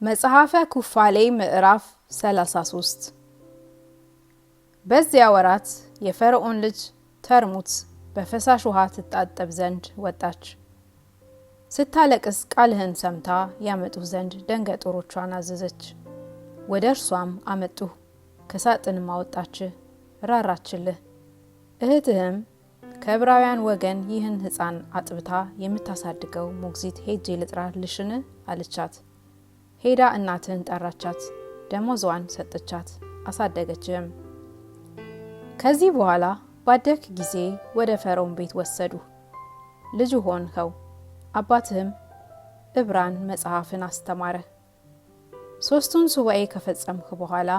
መጽሐፈ ኩፋሌ ምዕራፍ 33 በዚያ ወራት የፈርዖን ልጅ ተርሙት በፈሳሽ ውሃ ትጣጠብ ዘንድ ወጣች። ስታለቅስ ቃልህን ሰምታ ያመጡ ዘንድ ደንገጡሮቿን አዘዘች። ወደ እርሷም አመጡ፣ ከሳጥንም አወጣች፣ ራራችልህ። እህትህም ከዕብራውያን ወገን ይህን ሕፃን አጥብታ የምታሳድገው ሞግዚት ሄጄ ልጥራልሽን አለቻት። ሄዳ እናትህን ጠራቻት፣ ደሞዟን ሰጠቻት፣ አሳደገችህም። ከዚህ በኋላ ባደክ ጊዜ ወደ ፈርዖን ቤት ወሰዱ፣ ልጁ ሆንኸው። አባትህም ዕብራን መጽሐፍን አስተማረ። 3 ሱባኤ ከፈጸምህ በኋላ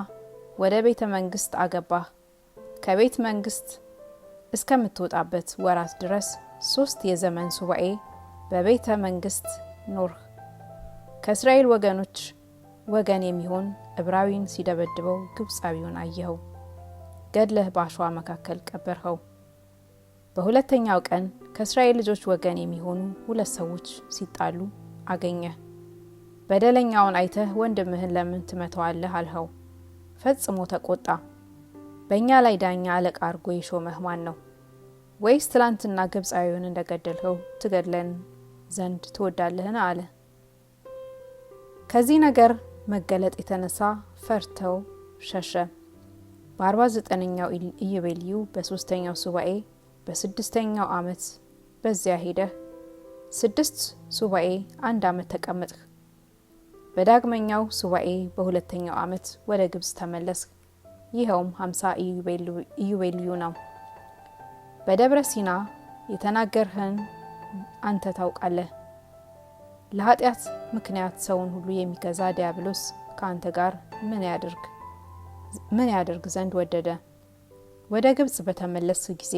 ወደ ቤተ መንግስት አገባህ። ከቤተ መንግስት እስከምትወጣበት ወራት ድረስ 3 የዘመን ሱባኤ በቤተ መንግስት ኖርህ። ከእስራኤል ወገኖች ወገን የሚሆን ዕብራዊን ሲደበድበው ግብፃዊውን አየኸው፣ ገድለህ በአሸዋ መካከል ቀበርኸው። በሁለተኛው ቀን ከእስራኤል ልጆች ወገን የሚሆኑ 2 ሰዎች ሲጣሉ አገኘህ። በደለኛውን አይተህ ወንድምህን ለምን ትመታዋለህ አልኸው። ፈጽሞ ተቆጣ። በእኛ ላይ ዳኛ አለቃ አድርጎ የሾመህ ማን ነው? ወይስ ትላንትና ግብፃዊውን እንደገደልኸው ትገድለን ዘንድ ትወዳለህን አለ። ከዚህ ነገር መገለጥ የተነሳ ፈርተው ሸሸ። በ49ኛው ኢዮቤልዩ በ3ኛው ሱባኤ በ6ኛው ዓመት በዚያ ሄደህ 6 ሱባኤ 1 ዓመት ተቀመጥህ። በዳግመኛው ሱባኤ በ2ኛው ዓመት ወደ ግብጽ ተመለስህ። ይኸውም 50 ኢዮቤልዩ ነው። በደብረ ሲና የተናገርህን አንተ ታውቃለህ። ለኃጢአት ምክንያት ሰውን ሁሉ የሚገዛ ዲያብሎስ ከአንተ ጋር ምን ያደርግ ዘንድ ወደደ? ወደ ግብጽ በተመለስ ጊዜ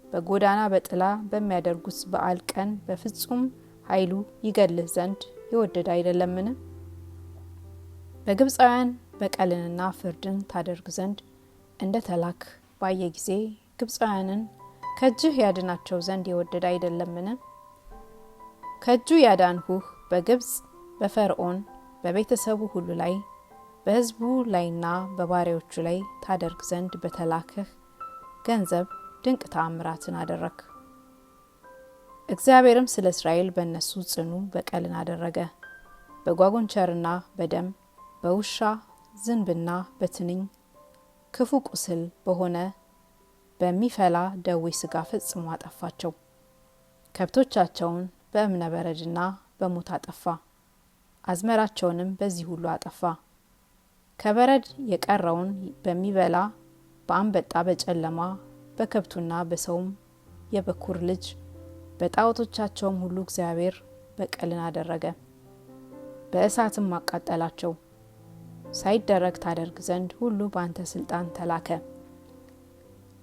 በጎዳና በጥላ በሚያደርጉት በዓል ቀን በፍጹም ኃይሉ ይገድልህ ዘንድ የወደደ አይደለምን? በግብፃውያን በቀልንና ፍርድን ታደርግ ዘንድ እንደ ተላክ ባየ ጊዜ ግብፃውያንን ከእጅህ ያድናቸው ዘንድ የወደደ አይደለምን? ከእጁ ያዳንሁህ በግብጽ በፈርዖን በቤተሰቡ ሁሉ ላይ በሕዝቡ ላይና በባሪያዎቹ ላይ ታደርግ ዘንድ በተላከህ ገንዘብ ድንቅ ተአምራትን አደረግ። እግዚአብሔርም ስለ እስራኤል በእነሱ ጽኑ በቀልን አደረገ። በጓጉንቸርና በደም በውሻ ዝንብና በትንኝ ክፉ ቁስል በሆነ በሚፈላ ደዌ ሥጋ ፈጽሞ አጠፋቸው። ከብቶቻቸውን በእብነ በረድና በሞት አጠፋ። አዝመራቸውንም በዚህ ሁሉ አጠፋ። ከበረድ የቀረውን በሚበላ በአንበጣ በጨለማ በከብቱና በሰውም የበኩር ልጅ በጣዖቶቻቸውም ሁሉ እግዚአብሔር በቀልን አደረገ። በእሳትም አቃጠላቸው። ሳይደረግ ታደርግ ዘንድ ሁሉ በአንተ ስልጣን ተላከ።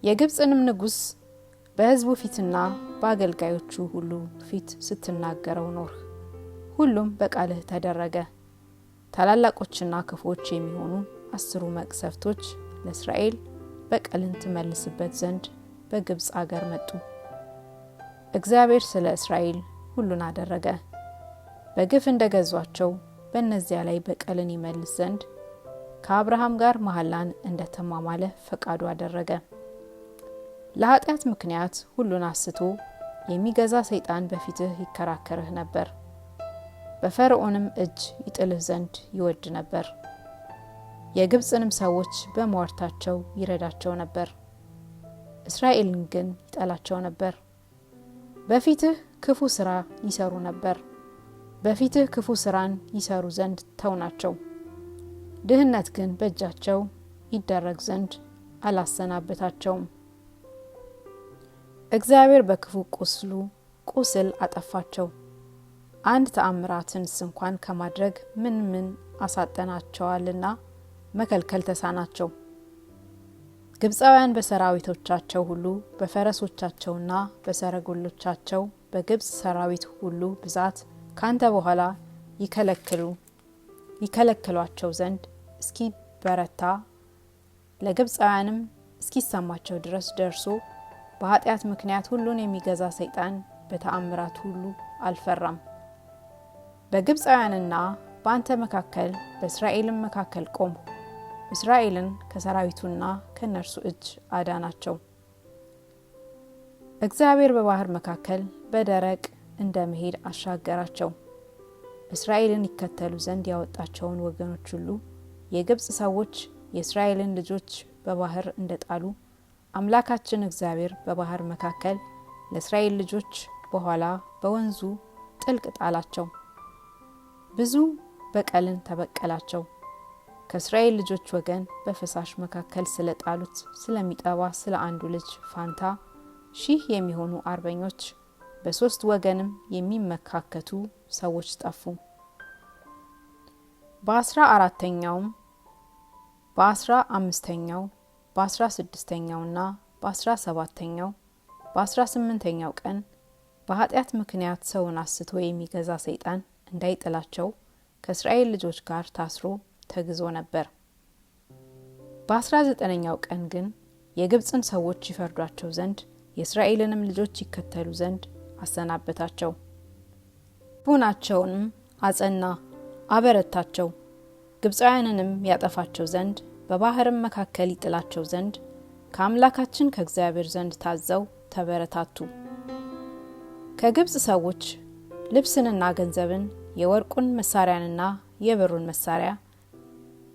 የግብጽንም ንጉሥ በሕዝቡ ፊትና በአገልጋዮቹ ሁሉ ፊት ስትናገረው ኖርህ። ሁሉም በቃልህ ተደረገ። ታላላቆችና ክፉዎች የሚሆኑ 10 መቅሰፍቶች ለእስራኤል በቀልን ትመልስበት ዘንድ በግብጽ አገር መጡ። እግዚአብሔር ስለ እስራኤል ሁሉን አደረገ። በግፍ እንደገዟቸው በእነዚያ ላይ በቀልን ይመልስ ዘንድ ከአብርሃም ጋር መሐላን እንደተማማለ ፈቃዱ አደረገ። ለኃጢአት ምክንያት ሁሉን አስቶ የሚገዛ ሰይጣን በፊትህ ይከራከርህ ነበር። በፈርዖንም እጅ ይጥልህ ዘንድ ይወድ ነበር። የግብጽንም ሰዎች በሟርታቸው ይረዳቸው ነበር። እስራኤልን ግን ይጠላቸው ነበር። በፊትህ ክፉ ስራ ይሰሩ ነበር። በፊትህ ክፉ ስራን ይሰሩ ዘንድ ተውናቸው። ድህነት ግን በእጃቸው ይደረግ ዘንድ አላሰናበታቸውም። እግዚአብሔር በክፉ ቁስል አጠፋቸው። አንድ ተአምራትንስ እንኳን ከማድረግ ምን አሳጠናቸዋልና መከልከል ተሳናቸው። ግብፃውያን በሰራዊቶቻቸው ሁሉ በፈረሶቻቸውና በሰረገሎቻቸው በግብጽ ሰራዊት ሁሉ ብዛት ካንተ በኋላ ይከለክሏቸው ዘንድ እስኪ በረታ ለግብፃውያንም እስኪሰማቸው ድረስ ደርሶ በኃጢአት ምክንያት ሁሉን የሚገዛ ሰይጣን በተአምራት ሁሉ አልፈራም። በግብፃውያንና በአንተ መካከል በእስራኤልም መካከል ቆምሁ። እስራኤልን ከሰራዊቱና ከነርሱ እጅ አዳናቸው። እግዚአብሔር በባህር መካከል በደረቅ እንደ መሄድ አሻገራቸው። እስራኤልን ይከተሉ ዘንድ ያወጣቸውን ወገኖች ሁሉ የግብጽ ሰዎች የእስራኤልን ልጆች በባህር እንደጣሉ አምላካችን እግዚአብሔር በባህር መካከል ለእስራኤል ልጆች በኋላ በወንዙ ጥልቅ ጣላቸው። ብዙ በቀልን ተበቀላቸው። ከእስራኤል ልጆች ወገን በፈሳሽ መካከል ስለጣሉት ስለሚጠባ ስለ አንዱ ልጅ ፋንታ 1000 የሚሆኑ አርበኞች በ3 ወገንም የሚመካከቱ ሰዎች ጠፉ። በ14ኛው በ15ኛው በ16ኛውና በ17ኛው በ18ኛው ቀን በኃጢአት ምክንያት ሰውን አስቶ የሚገዛ ሰይጣን እንዳይጥላቸው ከእስራኤል ልጆች ጋር ታስሮ ተግዞ ነበር። በ19ኛው ቀን ግን የግብጽን ሰዎች ይፈርዷቸው ዘንድ የእስራኤልንም ልጆች ይከተሉ ዘንድ አሰናበታቸው። ልቡናቸውንም አጸና፣ አበረታቸው። ግብጻውያንንም ያጠፋቸው ዘንድ በባህርም መካከል ይጥላቸው ዘንድ ከአምላካችን ከእግዚአብሔር ዘንድ ታዘው ተበረታቱ። ከግብጽ ሰዎች ልብስንና ገንዘብን፣ የወርቁን መሳሪያንና የብሩን መሳሪያ፣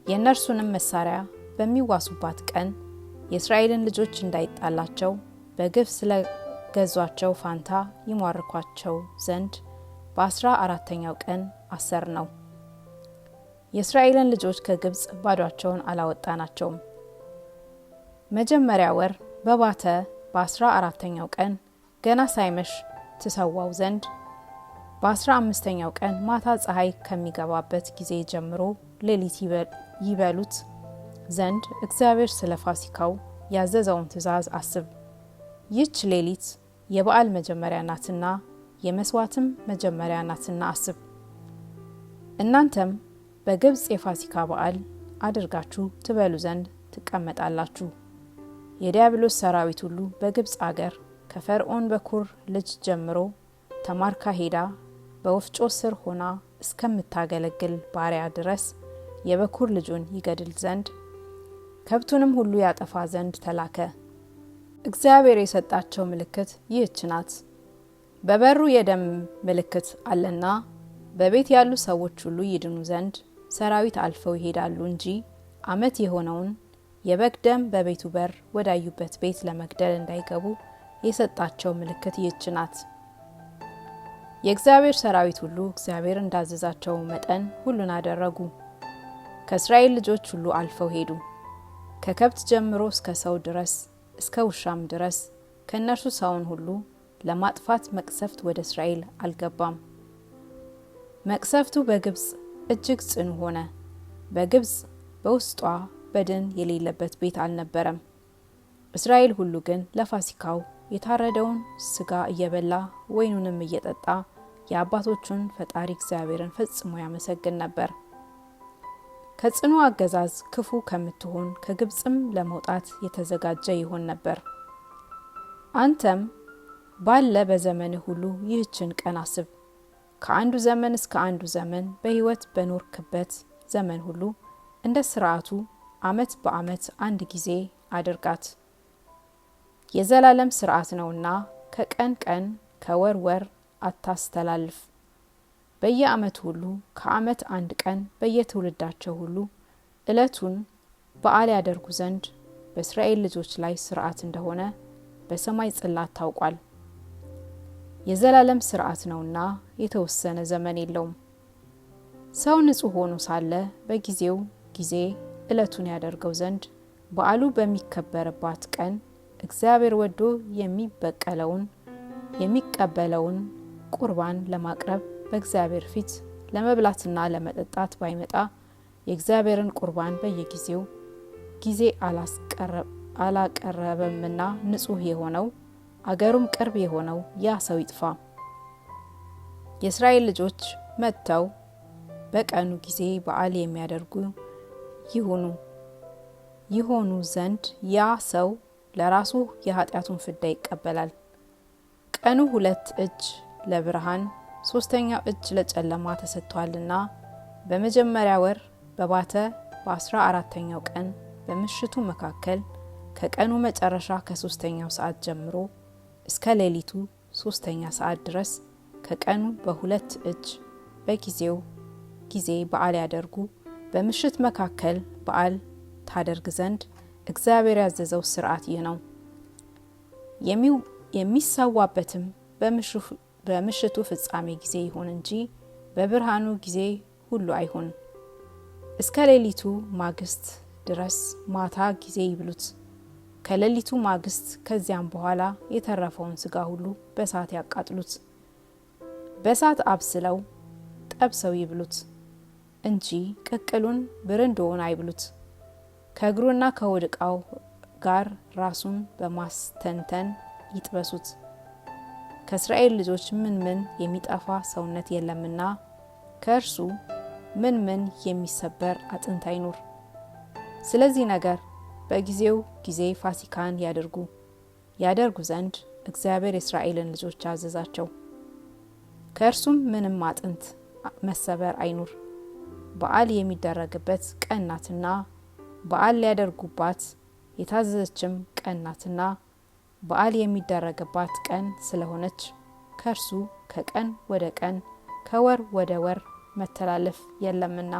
የእነርሱንም መሳሪያ በሚዋሱባት ቀን የእስራኤልን ልጆች እንዳይጣላቸው በግፍ ስለገዟቸው ፋንታ ይማርኳቸው ዘንድ በ14ኛው ቀን አሰር ነው። የእስራኤልን ልጆች ከግብጽ ባዷቸውን አላወጣናቸውም። መጀመሪያ ወር በባተ በ14ኛው ቀን ገና ሳይመሽ ትሰዋው ዘንድ በ15ኛው ቀን ማታ ፀሐይ ከሚገባበት ጊዜ ጀምሮ ሌሊት ይበሉት ዘንድ እግዚአብሔር ስለ ፋሲካው ያዘዘውን ትእዛዝ አስብ። ይህች ሌሊት የበዓል መጀመሪያ ናትና የመስዋዕትም መጀመሪያ ናትና አስብ። እናንተም በግብጽ የፋሲካ በዓል አድርጋችሁ ትበሉ ዘንድ ትቀመጣላችሁ። የዲያብሎስ ሰራዊት ሁሉ በግብጽ አገር ከፈርዖን በኩር ልጅ ጀምሮ ተማርካ ሄዳ በወፍጮ ስር ሆና እስከምታገለግል ባሪያ ድረስ የበኩር ልጁን ይገድል ዘንድ ከብቱንም ሁሉ ያጠፋ ዘንድ ተላከ። እግዚአብሔር የሰጣቸው ምልክት ይህች ናት። በበሩ የደም ምልክት አለና በቤት ያሉ ሰዎች ሁሉ ይድኑ ዘንድ ሰራዊት አልፈው ይሄዳሉ እንጂ ዓመት የሆነውን የበግ ደም በቤቱ በር ወዳዩበት ቤት ለመግደል እንዳይገቡ የሰጣቸው ምልክት ይህች ናት። የእግዚአብሔር ሰራዊት ሁሉ እግዚአብሔር እንዳዘዛቸው መጠን ሁሉን አደረጉ። ከእስራኤል ልጆች ሁሉ አልፈው ሄዱ። ከከብት ጀምሮ እስከ ሰው ድረስ እስከ ውሻም ድረስ ከእነርሱ ሰውን ሁሉ ለማጥፋት መቅሰፍት ወደ እስራኤል አልገባም። መቅሰፍቱ በግብጽ እጅግ ጽኑ ሆነ። በግብጽ በውስጧ በድን የሌለበት ቤት አልነበረም። እስራኤል ሁሉ ግን ለፋሲካው የታረደውን ስጋ እየበላ ወይኑንም እየጠጣ የአባቶቹን ፈጣሪ እግዚአብሔርን ፈጽሞ ያመሰግን ነበር። ከጽኑ አገዛዝ ክፉ ከምትሆን ከግብጽም ለመውጣት የተዘጋጀ ይሆን ነበር። አንተም ባለ በዘመንህ ሁሉ ይህችን ቀን አስብ። ከአንዱ ዘመን እስከ አንዱ ዘመን በሕይወት በኖርክበት ዘመን ሁሉ እንደ ስርዓቱ ዓመት በዓመት አንድ ጊዜ አድርጋት። የዘላለም ስርዓት ነውና ከቀን ቀን ከወር ወር አታስተላልፍ። በየዓመቱ ሁሉ ከዓመት አንድ ቀን በየትውልዳቸው ሁሉ ዕለቱን በዓል ያደርጉ ዘንድ በእስራኤል ልጆች ላይ ስርዓት እንደሆነ በሰማይ ጽላት ታውቋል። የዘላለም ስርዓት ነውና የተወሰነ ዘመን የለውም። ሰው ንጹሕ ሆኖ ሳለ በጊዜው ጊዜ ዕለቱን ያደርገው ዘንድ በዓሉ በሚከበርባት ቀን እግዚአብሔር ወዶ የሚቀበለውን ቁርባን ለማቅረብ በእግዚአብሔር ፊት ለመብላትና ለመጠጣት ባይመጣ የእግዚአብሔርን ቁርባን በየጊዜው ጊዜ አላቀረበምና ንጹሕ የሆነው አገሩም ቅርብ የሆነው ያ ሰው ይጥፋ። የእስራኤል ልጆች መጥተው በቀኑ ጊዜ በዓል የሚያደርጉ ይሆኑ ዘንድ ያ ሰው ለራሱ የኃጢአቱን ፍዳ ይቀበላል። ቀኑ 2 እጅ ለብርሃን 3ኛው እጅ ለጨለማ ተሰጥቷልና በመጀመሪያ ወር በባተ በ14ኛው ቀን በምሽቱ መካከል ከቀኑ መጨረሻ ከ3ኛው ሰዓት ጀምሮ እስከ ሌሊቱ 3ኛ ሰዓት ድረስ ከቀኑ በሁለት እጅ በጊዜው ጊዜ በዓል ያደርጉ። በምሽት መካከል በዓል ታደርግ ዘንድ እግዚአብሔር ያዘዘው ሥርዓት ይህ ነው። የሚሰዋበትም በምሽቱ ፍጻሜ ጊዜ ይሁን እንጂ በብርሃኑ ጊዜ ሁሉ አይሁን። እስከ ሌሊቱ ማግስት ድረስ ማታ ጊዜ ይብሉት። ከሌሊቱ ማግስት ከዚያም በኋላ የተረፈውን ስጋ ሁሉ በእሳት ያቃጥሉት። በእሳት አብስለው ጠብሰው ይብሉት እንጂ ቅቅሉን ብርንዶውን አይብሉት። ከእግሩና ከሆድ ዕቃው ጋር ራሱን በማስተንተን ይጥበሱት። ከእስራኤል ልጆች ምን የሚጠፋ ሰውነት የለምና ከእርሱ ምን የሚሰበር አጥንት አይኑር። ስለዚህ ነገር በጊዜው ጊዜ ፋሲካን ያደርጉ ዘንድ እግዚአብሔር የእስራኤልን ልጆች አዘዛቸው። ከእርሱም ምንም አጥንት መሰበር አይኑር። በዓል የሚደረግበት ቀን ናትና በዓል ሊያደርጉባት የታዘዘችም ቀን ናትና በዓል የሚደረግባት ቀን ስለሆነች ከእርሱ ከቀን ወደ ቀን ከወር ወደ ወር መተላለፍ የለምና